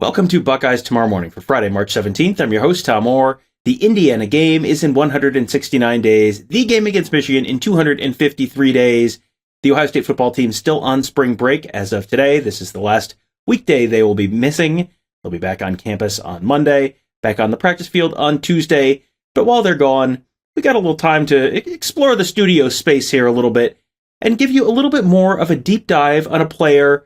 Welcome to Buckeyes Tomorrow Morning for Friday, March 17th. I'm your host, Tom Orr. The Indiana game is in 169 days. The game against Michigan in 253 days. The Ohio State football team still on spring break as of today. This is the last weekday they will be missing. They'll be back on campus on Monday, back on the practice field on Tuesday. But while they're gone, we got a little time to explore the studio space here a little bit and give you a little bit more of a deep dive on a player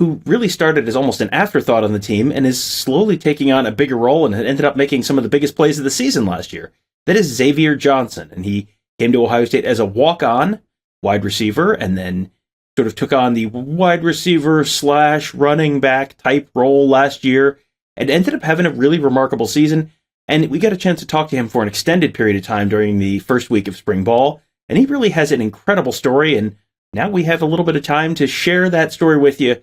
who really started as almost an afterthought on the team and is slowly taking on a bigger role and ended up making some of the biggest plays of the season last year. That is Xavier Johnson, and he came to Ohio State as a walk-on wide receiver and then sort of took on the wide receiver / running back type role last year and ended up having a really remarkable season. And we got a chance to talk to him for an extended period of time during the first week of spring ball, and he really has an incredible story, and now we have a little bit of time to share that story with you.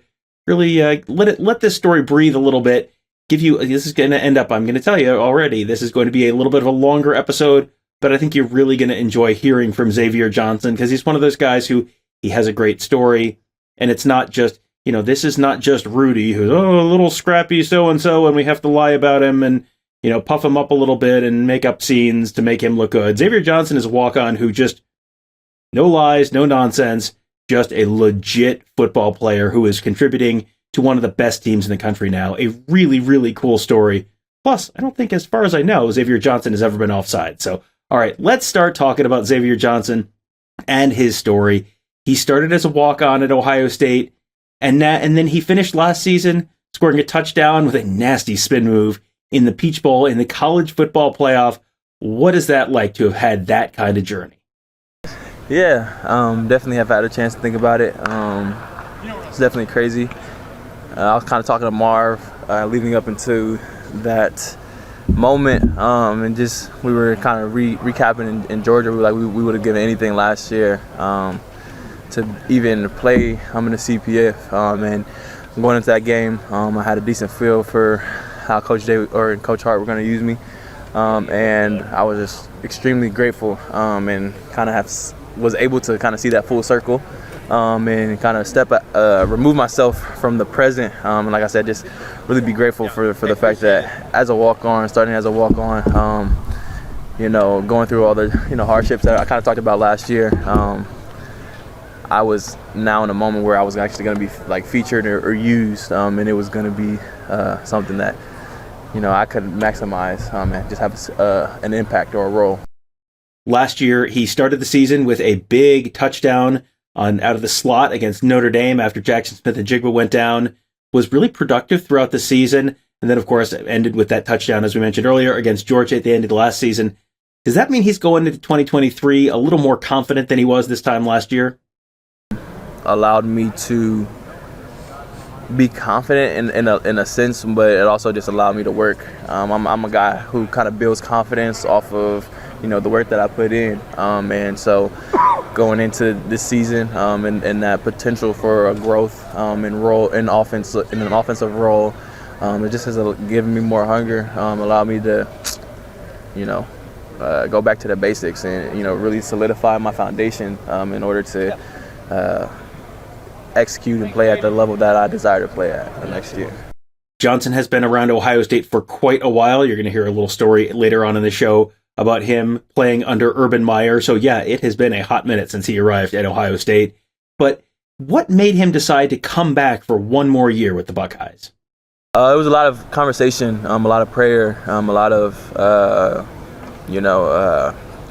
Really let this story breathe a little bit. This is going to end up, I'm going to tell you already, this is going to be a little bit of a longer episode, but I think you're really going to enjoy hearing from Xavier Johnson because he's one of those guys who he has a great story, and it's not just, this is not just Rudy who's, a little scrappy so-and-so and we have to lie about him and, puff him up a little bit and make up scenes to make him look good. Xavier Johnson is a walk-on who just, no lies, no nonsense, just a legit football player who is contributing to one of the best teams in the country now. A really, really cool story. Plus, I don't think, as far as I know, Xavier Johnson has ever been offside. So, all right, let's start talking about Xavier Johnson and his story. He started as a walk-on at Ohio State, and then he finished last season scoring a touchdown with a nasty spin move in the Peach Bowl in the college football playoff. What is that like to have had that kind of journey? Yeah, definitely have had a chance to think about it. It's definitely crazy. I was kind of talking to Marv leading up into that moment, and just we were kind of recapping in Georgia. We would have given anything last year to even play in the CPF. And going into that game, I had a decent feel for how Coach Hart were going to use me, and I was just extremely grateful and kind of was able to kind of see that full circle and kind of remove myself from the present. And like I said, just really be grateful for the fact that as a walk-on, starting as a walk-on, going through all the hardships that I kind of talked about last year, I was now in a moment where I was actually going to be featured or used, and it was going to be something that I could maximize and just have an impact or a role. Last year, he started the season with a big touchdown out of the slot against Notre Dame after Jackson Smith-Njigba went down, was really productive throughout the season, and then, of course, it ended with that touchdown, as we mentioned earlier, against Georgia at the end of the last season. Does that mean he's going into 2023 a little more confident than he was this time last year? Allowed me to be confident in a sense, but it also just allowed me to work. I'm a guy who kind of builds confidence off of the work that I put in, and so going into this season and that potential for a growth and role in an offensive role, it just has given me more hunger, allowed me to go back to the basics and really solidify my foundation in order to execute and play at the level that I desire to play at the next year. Johnson has been around Ohio State for quite a while. You're going to hear a little story later on in the show about him playing under Urban Meyer. So yeah, it has been a hot minute since he arrived at Ohio State. But what made him decide to come back for one more year with the Buckeyes? It was a lot of conversation, a lot of prayer, a lot of,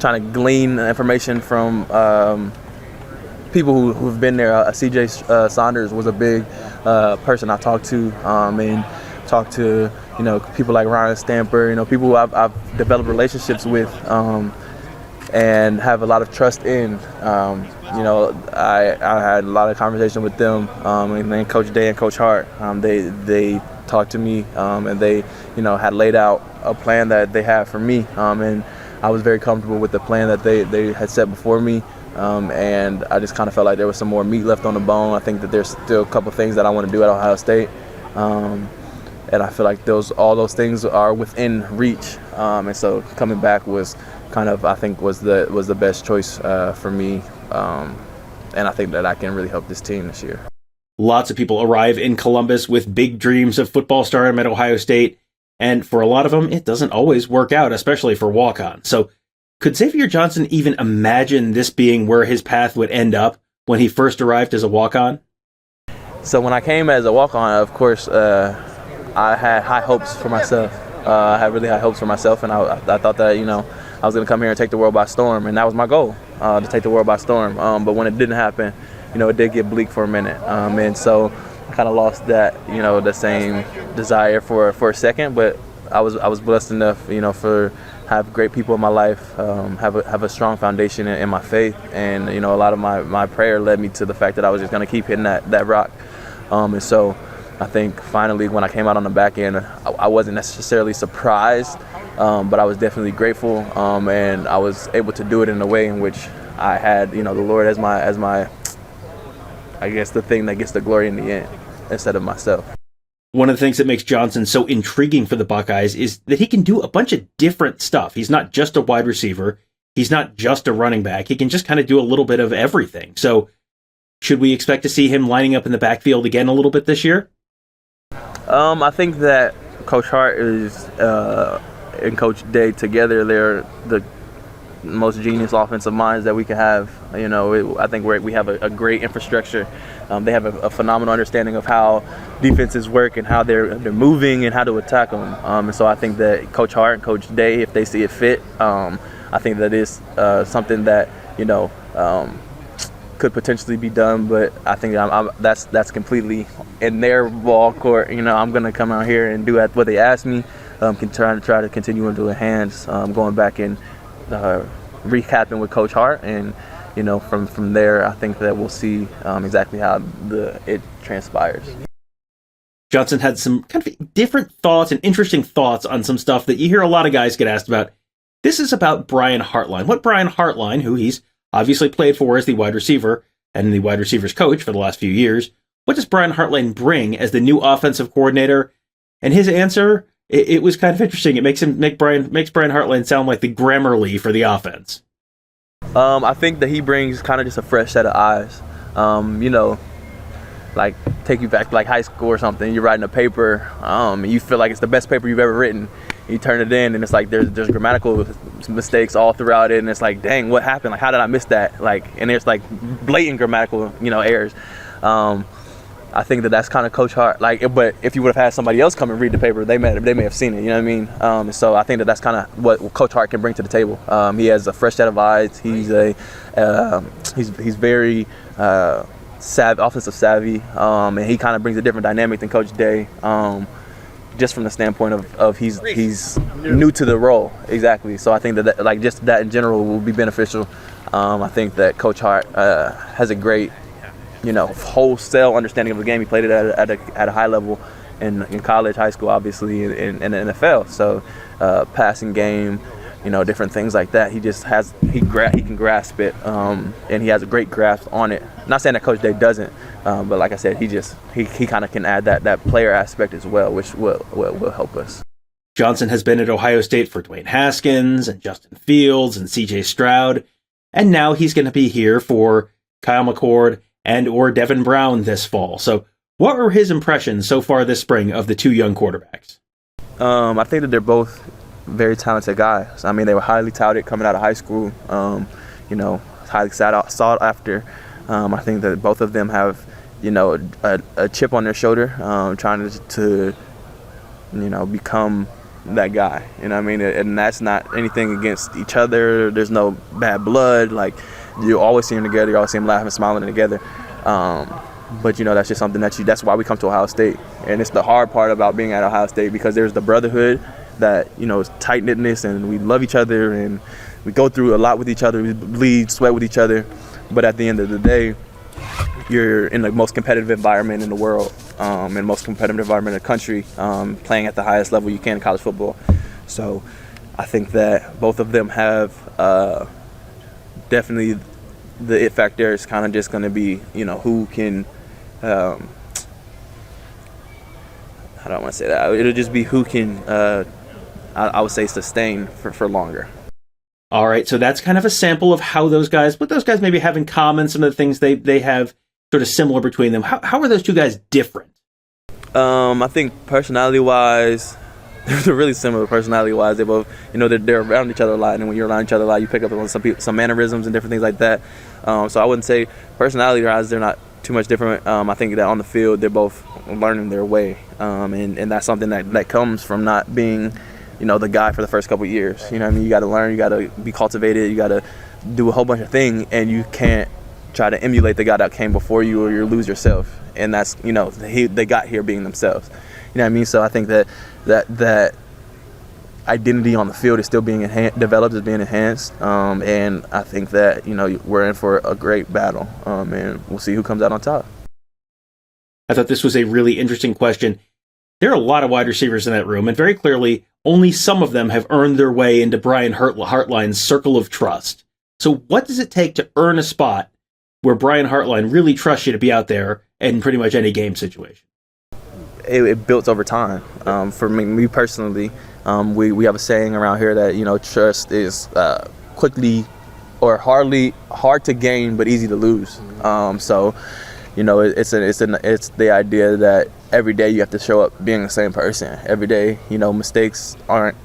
trying to glean information from people who've been there. CJ Saunders was a big person I talked to, and talked to people like Ryan Stamper, people who I've developed relationships with and have a lot of trust in. I had a lot of conversation with them, and then Coach Day and Coach Hart. They talked to me, and they had laid out a plan that they had for me, and I was very comfortable with the plan that they had set before me. And I just kind of felt like there was some more meat left on the bone. I think that there's still a couple things that I want to do at Ohio State. And I feel like all those things are within reach. And so coming back was kind of, I think, was the best choice for me. And I think that I can really help this team this year. Lots of people arrive in Columbus with big dreams of football stardom at Ohio State, and for a lot of them, it doesn't always work out, especially for walk-ons. So could Xavier Johnson even imagine this being where his path would end up when he first arrived as a walk-on? So when I came as a walk-on, of course, I had high hopes for myself. I had really high hopes for myself, and I thought that, I was going to come here and take the world by storm, and that was my goal, to take the world by storm. But when it didn't happen, it did get bleak for a minute, and so I kind of lost that, the same desire for a second. But I was blessed enough, for have great people in my life, have a strong foundation in my faith, and a lot of my prayer led me to the fact that I was just going to keep hitting that rock, and so I think finally when I came out on the back end, I wasn't necessarily surprised, but I was definitely grateful, and I was able to do it in a way in which I had the Lord as my I guess the thing that gets the glory in the end instead of myself. One of the things that makes Johnson so intriguing for the Buckeyes is that he can do a bunch of different stuff. He's not just a wide receiver. He's not just a running back. He can just kind of do a little bit of everything. So should we expect to see him lining up in the backfield again a little bit this year? I think that Coach Hart and Coach Day together, they're the most genius offensive minds that we can have. I think we have a great infrastructure. They have a phenomenal understanding of how defenses work and how they're moving and how to attack them. And so I think that Coach Hart and Coach Day, if they see it fit, I think that is something that could potentially be done. But I think that's completely in their ball court. I'm going to come out here and do what they ask me. Can try to continue into their hands, going back and recapping with Coach Hart, and from there I think that we'll see exactly how it transpires. Johnson had some kind of different thoughts and interesting thoughts on some stuff that you hear a lot of guys get asked about. This is about Brian Hartline. What Brian Hartline, who he's obviously played for as the wide receiver and the wide receivers coach for the last few years, what does Brian Hartline bring as the new offensive coordinator? And his answer, it was kind of interesting. It makes Brian Hartline sound like the Grammarly for the offense. I think that he brings kind of just a fresh set of eyes. Like take you back to like high school or something. You're writing a paper, and you feel like it's the best paper you've ever written. You turn it in, and it's like there's grammatical mistakes all throughout it, and it's like, dang, what happened? Like, how did I miss that? And there's like blatant grammatical, errors. I think that's kind of Coach Hart. But if you would have had somebody else come and read the paper, they may have seen it. You know what I mean? So I think that's kind of what Coach Hart can bring to the table. He has a fresh set of eyes. He's very offensive savvy, and he kind of brings a different dynamic than Coach Day. Just from the standpoint of he's new to the role, exactly. So I think that just that in general will be beneficial. I think that Coach Hart has a great wholesale understanding of the game. He played it at a high level in college, high school, obviously, in the NFL. So passing game, different things like that. He can grasp it, and he has a great grasp on it. Not saying that Coach Day doesn't, but like I said, he kind of can add that player aspect as well, which will help us. Johnson has been at Ohio State for Dwayne Haskins and Justin Fields and C.J. Stroud, and now he's going to be here for Kyle McCord and or Devin Brown this fall. So what were his impressions so far this spring of the two young quarterbacks? I think that they're both very talented guys. I mean, they were highly touted coming out of high school, highly sought after. I think that both of them have, a chip on their shoulder, trying to become that guy. You know what I mean? And that's not anything against each other. There's no bad blood. Like, you always see them together. You always see them laughing, smiling together. But that's just something that's why we come to Ohio State. And it's the hard part about being at Ohio State, because there's the brotherhood that, is tight-knitness, and we love each other, and we go through a lot with each other. We bleed, sweat with each other. But at the end of the day, you're in the most competitive environment in the world, and most competitive environment in the country, playing at the highest level you can in college football. So I think that both of them have definitely the it factor is kind of just going to be, who can, I don't want to say that. It'll just be who can, I would say, sustain for longer. All right, so that's kind of a sample of what those guys maybe have in common, some of the things they have sort of similar between them. How are those two guys different? I think personality-wise, they're really similar personality-wise. They both, they're around each other a lot, and when you're around each other a lot, you pick up on some mannerisms and different things like that. So I wouldn't say personality-wise they're not too much different. I think that on the field they're both learning their way, and that's something that comes from not being, the guy for the first couple of years. You know what I mean? You got to learn, you got to be cultivated, you got to do a whole bunch of things, and you can't try to emulate the guy that came before you, or you lose yourself. And that's, they got here being themselves. You know what I mean? So I think that identity on the field is still being developed, is being enhanced. And I think that, we're in for a great battle. And we'll see who comes out on top. I thought this was a really interesting question. There are a lot of wide receivers in that room, and very clearly, only some of them have earned their way into Brian Hartline's circle of trust. So what does it take to earn a spot where Brian Hartline really trusts you to be out there in pretty much any game situation? It builds over time. For me personally, we have a saying around here that, trust is quickly or hard to gain but easy to lose. So, it's the idea that every day you have to show up being the same person. Every day, mistakes aren't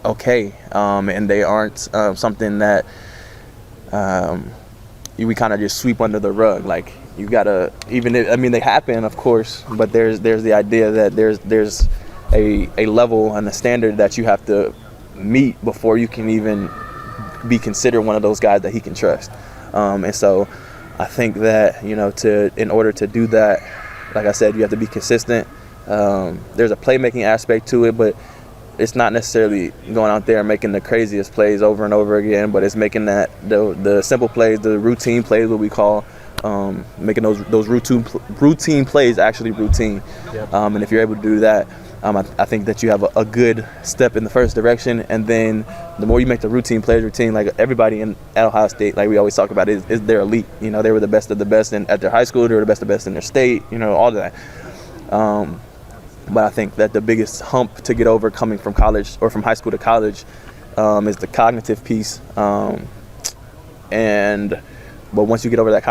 okay, and they aren't something that we kind of just sweep under the rug. Like, you gotta, they happen, of course, but there's the idea that there's a level and a standard that you have to meet before you can even be considered one of those guys that he can trust. And so I think that, in order to do that, like I said, you have to be consistent. There's a playmaking aspect to it, but it's not necessarily going out there and making the craziest plays over and over again, but it's making that the simple plays, the routine plays, what we call, making those routine plays actually routine. Yep. And if you're able to do that, I think that you have a good step in the first direction. And then the more you make the routine plays routine, like everybody at Ohio State, like we always talk about, is they're elite. They were the best of the best at their high school. They were the best of the best in their state. All of that. But I think that the biggest hump to get over coming from college or from high school to college is the cognitive piece. But once you get over that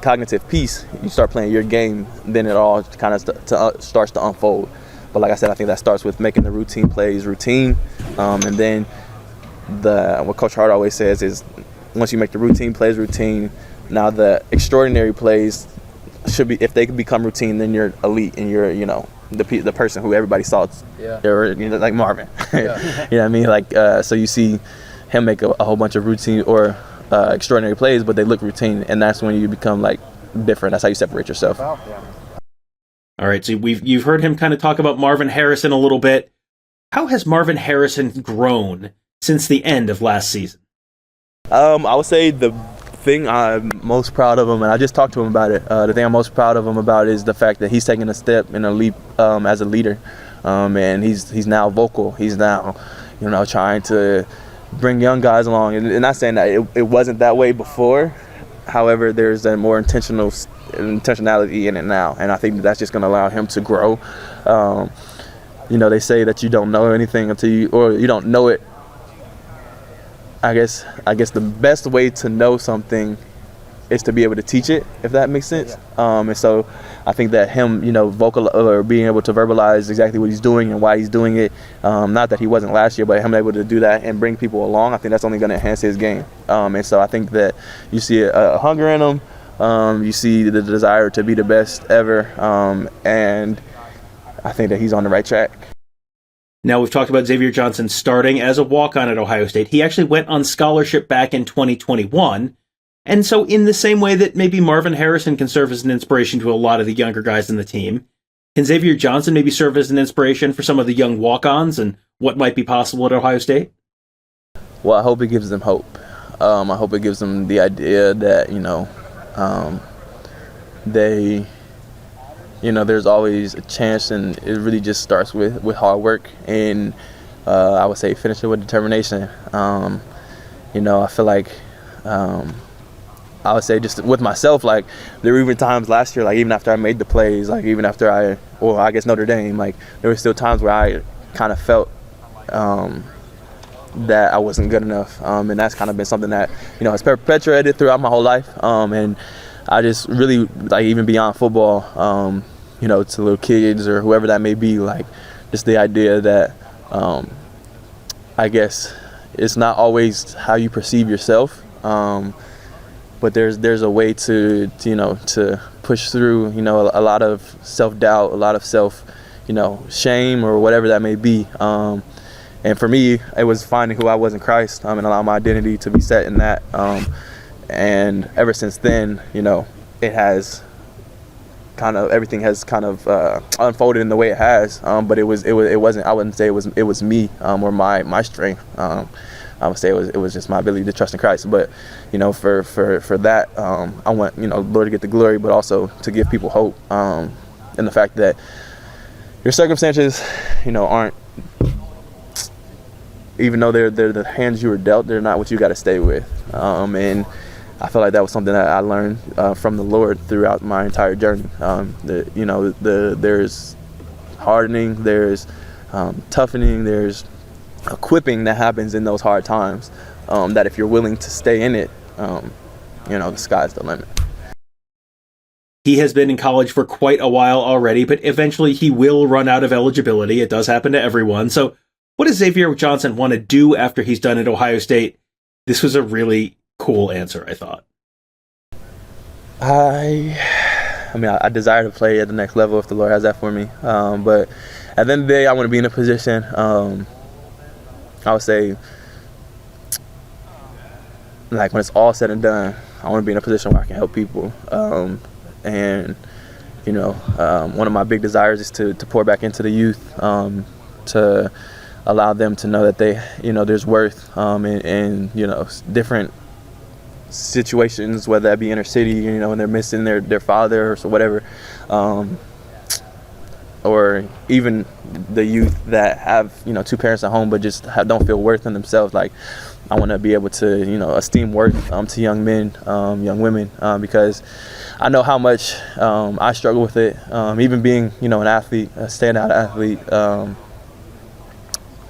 cognitive piece, you start playing your game, then it all kind of starts to unfold. But like I said, I think that starts with making the routine plays routine. And then what Coach Hart always says is once you make the routine plays routine, now the extraordinary plays should be, if they can become routine, then you're elite and you're, the person who everybody saw. Yeah. Like Marvin. Yeah. You know what I mean? Like, so you see him make a whole bunch of routine or extraordinary plays, but they look routine, and that's when you become like different. That's how you separate yourself. Yeah. All right, so you've heard him kind of talk about Marvin Harrison a little bit. How has Marvin Harrison grown since the end of last season? I would say the thing I'm most proud of him, and I just talked to him about it, the thing I'm most proud of him about is the fact that he's taking a step and a leap as a leader. And he's now vocal. He's now, trying to bring young guys along. And not saying that it wasn't that way before. However, there's a more intentionality in it now, and I think that's just going to allow him to grow. They say that you don't know anything until you don't know it. I guess the best way to know something is to be able to teach it, if that makes sense. Yeah. And so I think that him, vocal or being able to verbalize exactly what he's doing and why he's doing it, not that he wasn't last year, but him able to do that and bring people along, I think that's only going to enhance his game. And so I think that you see a hunger in him, you see the desire to be the best ever, and I think that he's on the right track. Now, we've talked about Xavier Johnson starting as a walk-on at Ohio State. He actually went on scholarship back in 2021. And so in the same way that maybe Marvin Harrison can serve as an inspiration to a lot of the younger guys in the team, can Xavier Johnson maybe serve as an inspiration for some of the young walk-ons and what might be possible at Ohio State? Well, I hope it gives them hope. I hope it gives them the idea that, there's always a chance, and it really just starts with hard work and I would say finish it with determination. I feel like I would say just with myself, like there were even times last year, like even after I made the plays, like even after I guess Notre Dame, like there were still times where I kind of felt that I wasn't good enough, and that's kind of been something that has perpetuated throughout my whole life, and I just really, like, even beyond football, you know, to little kids or whoever that may be, like, just the idea that I guess it's not always how you perceive yourself, but there's a way to you know, to push through, you know, a lot of self-doubt, a lot of shame or whatever that may be. And for me, it was finding who I was in Christ, and allowing my identity to be set in that. And ever since then, you know, everything has kind of unfolded in the way it has. But it wasn't. I wouldn't say it was me or my strength. I would say it was just my ability to trust in Christ. But, you know, for that, I want, you know, Lord to get the glory, but also to give people hope. And the fact that your circumstances, you know, aren't, even though they're the hands you were dealt, they're not what you got to stay with. And I feel like that was something that I learned from the Lord throughout my entire journey. There's hardening, there's toughening, there's equipping that happens in those hard times, that if you're willing to stay in it, you know, the sky's the limit. He has been in college for quite a while already, but eventually he will run out of eligibility. It does happen to everyone. So what does Xavier Johnson want to do after he's done at Ohio State? This was a really cool answer, I thought. I desire to play at the next level if the Lord has that for me. But at the end of the day, I want to be in a position, I would say, like, when it's all said and done, I want to be in a position where I can help people. And, you know, one of my big desires is to pour back into the youth, to allow them to know that they, you know, there's worth in you know, different situations, whether that be inner city, you know, and they're missing their father or so whatever, or even the youth that have, you know, two parents at home but just don't feel worth in themselves. Like, I want to be able to, you know, esteem worth to young men, young women, because I know how much I struggle with it, even being, you know, an athlete, a standout athlete.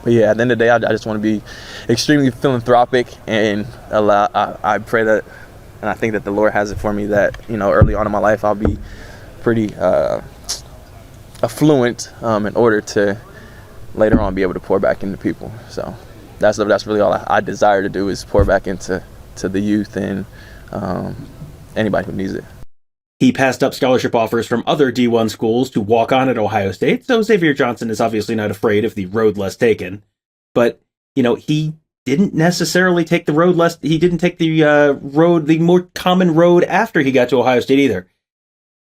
But yeah, at the end of the day, I just want to be extremely philanthropic, and I pray that, and I think that the Lord has it for me that, you know, early on in my life, I'll be pretty affluent in order to later on be able to pour back into people. So that's really all I desire to do, is pour back into the youth and anybody who needs it. He passed up scholarship offers from other D1 schools to walk on at Ohio State, so Xavier Johnson is obviously not afraid of the road less taken. But, you know, he didn't necessarily take the road less. He didn't take the more common road after he got to Ohio State either.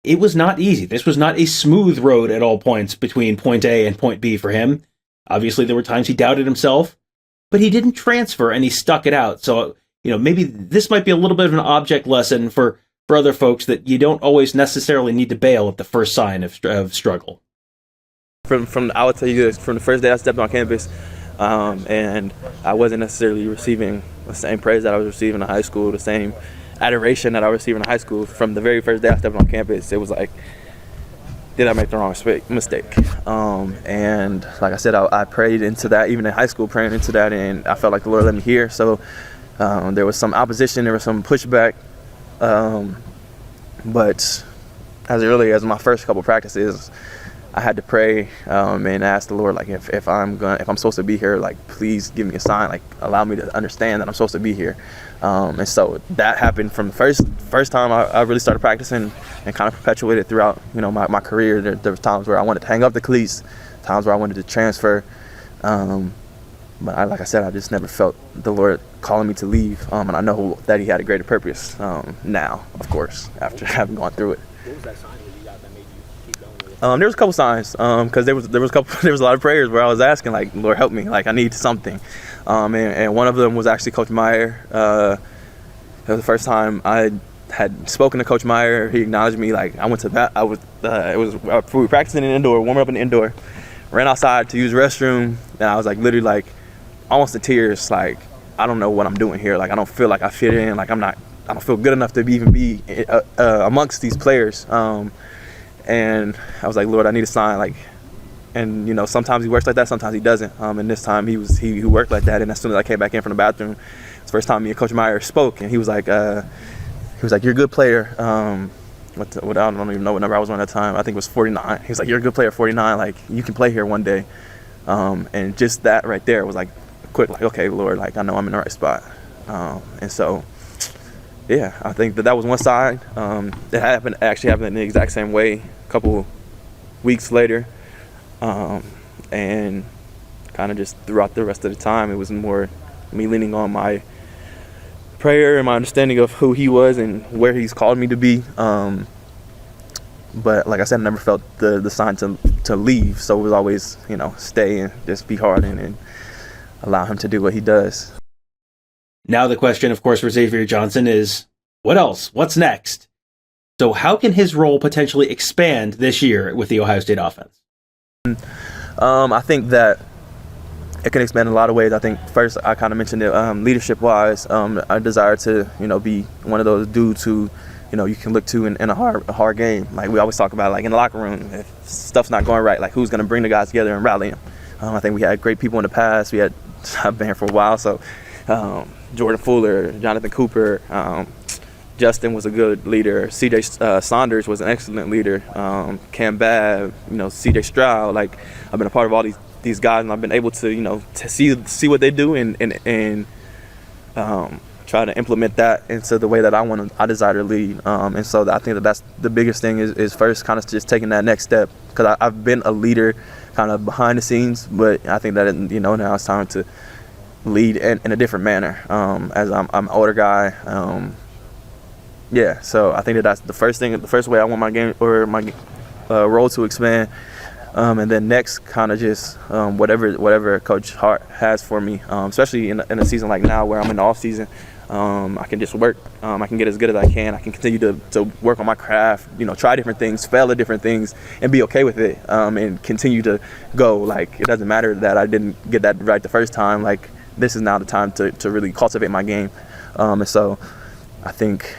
It was not easy. This was not a smooth road at all points between point A and point B for him. Obviously, there were times he doubted himself, but he didn't transfer and he stuck it out. So, you know, maybe this might be a little bit of an object lesson for other folks, that you don't always necessarily need to bail at the first sign of struggle. I would tell you this, from the first day I stepped on campus, and I wasn't necessarily receiving the same praise that I was receiving in high school, the same adoration that I was receiving in high school. From the very first day I stepped on campus, it was like, did I make the wrong mistake? And like I said, I prayed into that, even in high school, praying into that, and I felt like the Lord let me hear. So there was some opposition, there was some pushback. But as early as my first couple practices, I had to pray and ask the Lord, like, if I'm supposed to be here, like, please give me a sign, like, allow me to understand that I'm supposed to be here. And so that happened from the first time I really started practicing, and kind of perpetuated throughout, you know, my career. There were times where I wanted to hang up the cleats, times where I wanted to transfer. But like I said, I just never felt the Lord calling me to leave. And I know that He had a greater purpose now, of course, after having gone through it. What was that sign that you got that made you keep going with it? There was a couple signs, because there was a lot of prayers where I was asking, like, Lord, help me, like, I need something. And one of them was actually Coach Meyer. It was the first time I had spoken to Coach Meyer. He acknowledged me. Like, I went to bat. We were practicing in the indoor, warming up in the indoor. Ran outside to use the restroom, and I was like, literally, like, almost in tears. Like, I don't know what I'm doing here. Like, I don't feel like I fit in. Like, I don't feel good enough to even be amongst these players. And I was like, Lord, I need a sign. Like, and, you know, sometimes He works like that, sometimes He doesn't. And this time he worked like that. And as soon as I came back in from the bathroom, it's the first time me and Coach Meyer spoke, and he was like, he was like, "You're a good player." I don't even know what number I was on at the time. I think it was 49. He was like, "You're a good player, 49. Like, you can play here one day." And just that right there was like quick, like, okay, Lord, like I know I'm in the right spot. And so, yeah, I think that was one side. It actually happened in the exact same way a couple weeks later. And kind of just throughout the rest of the time, it was more me leaning on my prayer and my understanding of who he was and where he's called me to be. But like I said, I never felt the sign to leave. So it was always, stay and just be hard and allow him to do what he does. Now the question, of course, for Xavier Johnson is, what else? What's next? So how can his role potentially expand this year with the Ohio State offense? I think that it can expand in a lot of ways. I think first I kind of mentioned it, leadership-wise. I desire to, be one of those dudes who, you can look to in a hard game. Like we always talk about, like in the locker room, if stuff's not going right, like who's going to bring the guys together and rally them. I think we had great people in the past. I've been here for a while, so Jordan Fuller, Jonathan Cooper, Justin was a good leader. C.J. Saunders was an excellent leader. Cam Babb, C.J. Stroud. Like I've been a part of all these guys, and I've been able to to see what they do and try to implement that into the way that I desire to lead. And so I think that's the biggest thing is first kind of just taking that next step, because I've been a leader kind of behind the scenes, but I think that now it's time to lead in a different manner. As I'm an older guy. So I think that's the first thing. The first way I want my game or my role to expand. And then next, kind of just whatever Coach Hart has for me, especially in a season like now where I'm in the off season, I can just work. I can get as good as I can. I can continue to work on my craft. Try different things, fail at different things, and be okay with it. And continue to go. Like it doesn't matter that I didn't get that right the first time. Like this is now the time to really cultivate my game. And so I think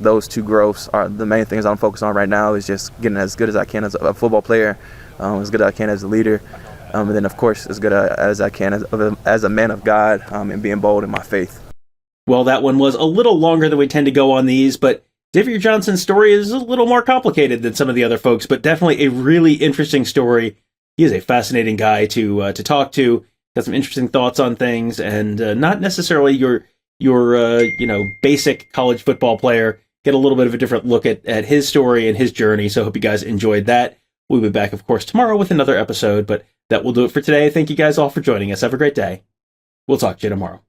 those two growths are the main things I'm focused on right now, is just getting as good as I can as a football player, as good as I can as a leader, and then, of course, as good as I can as a man of God, and being bold in my faith. Well, that one was a little longer than we tend to go on these, but Xavier Johnson's story is a little more complicated than some of the other folks, but definitely a really interesting story. He is a fascinating guy to talk to, got some interesting thoughts on things, and not necessarily your basic college football player. Get a little bit of a different look at his story and his journey. So I hope you guys enjoyed that. We'll be back, of course, tomorrow with another episode, but that will do it for today. Thank you guys all for joining us. Have a great day. We'll talk to you tomorrow.